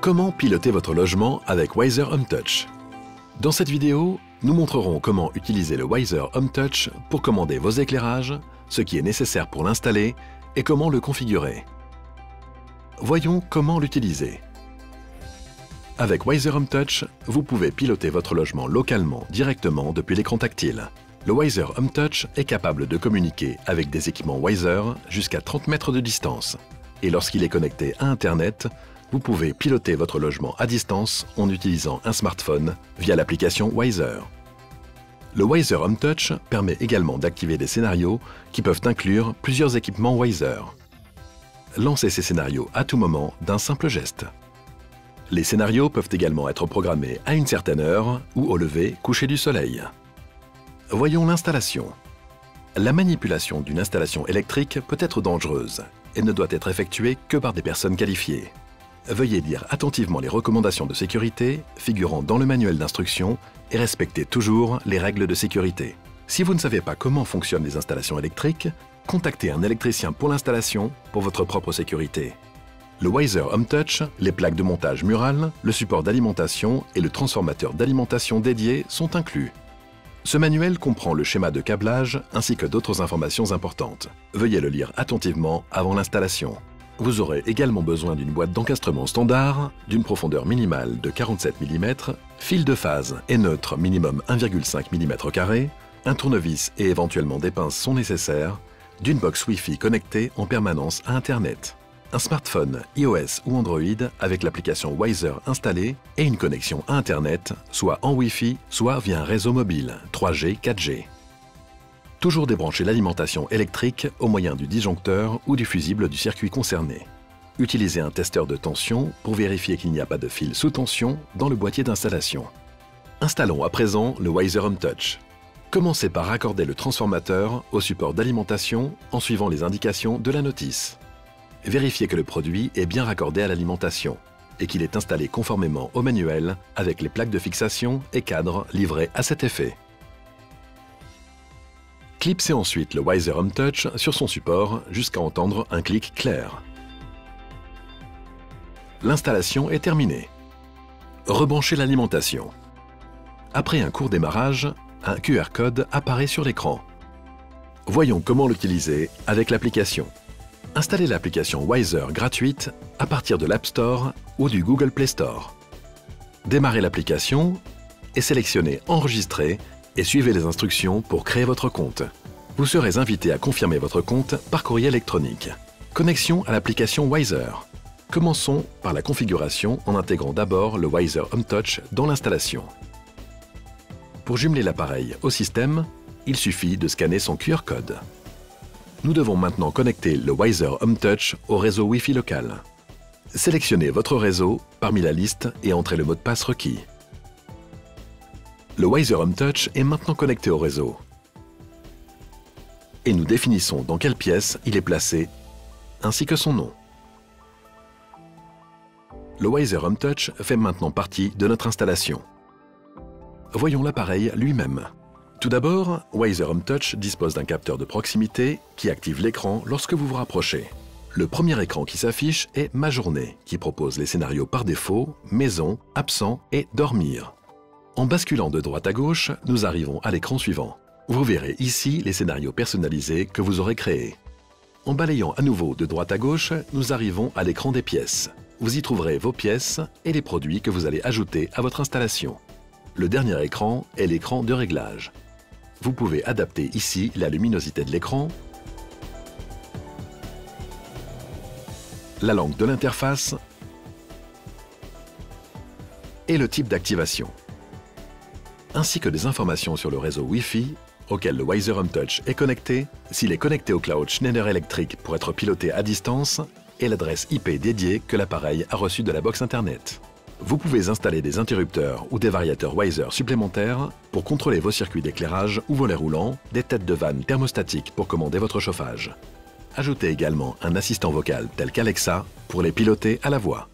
Comment piloter votre logement avec Wiser Home Touch? Dans cette vidéo, nous montrerons comment utiliser le Wiser Home Touch pour commander vos éclairages, ce qui est nécessaire pour l'installer et comment le configurer. Voyons comment l'utiliser. Avec Wiser Home Touch, vous pouvez piloter votre logement localement directement depuis l'écran tactile. Le Wiser Home Touch est capable de communiquer avec des équipements Wiser jusqu'à 30 mètres de distance. Et lorsqu'il est connecté à Internet, vous pouvez piloter votre logement à distance en utilisant un smartphone via l'application Wiser. Le Wiser Home Touch permet également d'activer des scénarios qui peuvent inclure plusieurs équipements Wiser. Lancez ces scénarios à tout moment d'un simple geste. Les scénarios peuvent également être programmés à une certaine heure ou au lever-coucher du soleil. Voyons l'installation. La manipulation d'une installation électrique peut être dangereuse et ne doit être effectuée que par des personnes qualifiées. Veuillez lire attentivement les recommandations de sécurité figurant dans le manuel d'instruction et respectez toujours les règles de sécurité. Si vous ne savez pas comment fonctionnent les installations électriques, contactez un électricien pour l'installation pour votre propre sécurité. Le Wiser Home Touch, les plaques de montage murales, le support d'alimentation et le transformateur d'alimentation dédié sont inclus. Ce manuel comprend le schéma de câblage ainsi que d'autres informations importantes. Veuillez le lire attentivement avant l'installation. Vous aurez également besoin d'une boîte d'encastrement standard, d'une profondeur minimale de 47 mm, fil de phase et neutre minimum 1,5 mm², un tournevis et éventuellement des pinces sont nécessaires, d'une box Wi-Fi connectée en permanence à Internet, un smartphone iOS ou Android avec l'application Wiser installée et une connexion à Internet, soit en Wi-Fi, soit via un réseau mobile 3G, 4G. Toujours débrancher l'alimentation électrique au moyen du disjoncteur ou du fusible du circuit concerné. Utilisez un testeur de tension pour vérifier qu'il n'y a pas de fil sous tension dans le boîtier d'installation. Installons à présent le Wiser Home Touch. Commencez par raccorder le transformateur au support d'alimentation en suivant les indications de la notice. Vérifiez que le produit est bien raccordé à l'alimentation et qu'il est installé conformément au manuel avec les plaques de fixation et cadres livrés à cet effet. Clipsez ensuite le Wiser Home Touch sur son support jusqu'à entendre un clic clair. L'installation est terminée. Rebranchez l'alimentation. Après un court démarrage, un QR code apparaît sur l'écran. Voyons comment l'utiliser avec l'application. Installez l'application Wiser gratuite à partir de l'App Store ou du Google Play Store. Démarrez l'application et sélectionnez Enregistrer et suivez les instructions pour créer votre compte. Vous serez invité à confirmer votre compte par courrier électronique. Connexion à l'application Wiser. Commençons par la configuration en intégrant d'abord le Wiser Home Touch dans l'installation. Pour jumeler l'appareil au système, il suffit de scanner son QR code. Nous devons maintenant connecter le Wiser Home Touch au réseau Wi-Fi local. Sélectionnez votre réseau parmi la liste et entrez le mot de passe requis. Le Wiser Home Touch est maintenant connecté au réseau. Et nous définissons dans quelle pièce il est placé, ainsi que son nom. Le Wiser Home Touch fait maintenant partie de notre installation. Voyons l'appareil lui-même. Tout d'abord, Wiser Home Touch dispose d'un capteur de proximité qui active l'écran lorsque vous vous rapprochez. Le premier écran qui s'affiche est Ma journée, qui propose les scénarios par défaut, maison, absent et dormir. En basculant de droite à gauche, nous arrivons à l'écran suivant. Vous verrez ici les scénarios personnalisés que vous aurez créés. En balayant à nouveau de droite à gauche, nous arrivons à l'écran des pièces. Vous y trouverez vos pièces et les produits que vous allez ajouter à votre installation. Le dernier écran est l'écran de réglage. Vous pouvez adapter ici la luminosité de l'écran, la langue de l'interface et le type d'activation, ainsi que des informations sur le réseau Wi-Fi auquel le Wiser Home Touch est connecté, s'il est connecté au cloud Schneider Electric pour être piloté à distance et l'adresse IP dédiée que l'appareil a reçue de la box Internet. Vous pouvez installer des interrupteurs ou des variateurs Wiser supplémentaires pour contrôler vos circuits d'éclairage ou volets roulants, des têtes de vanne thermostatiques pour commander votre chauffage. Ajoutez également un assistant vocal tel qu'Alexa pour les piloter à la voix.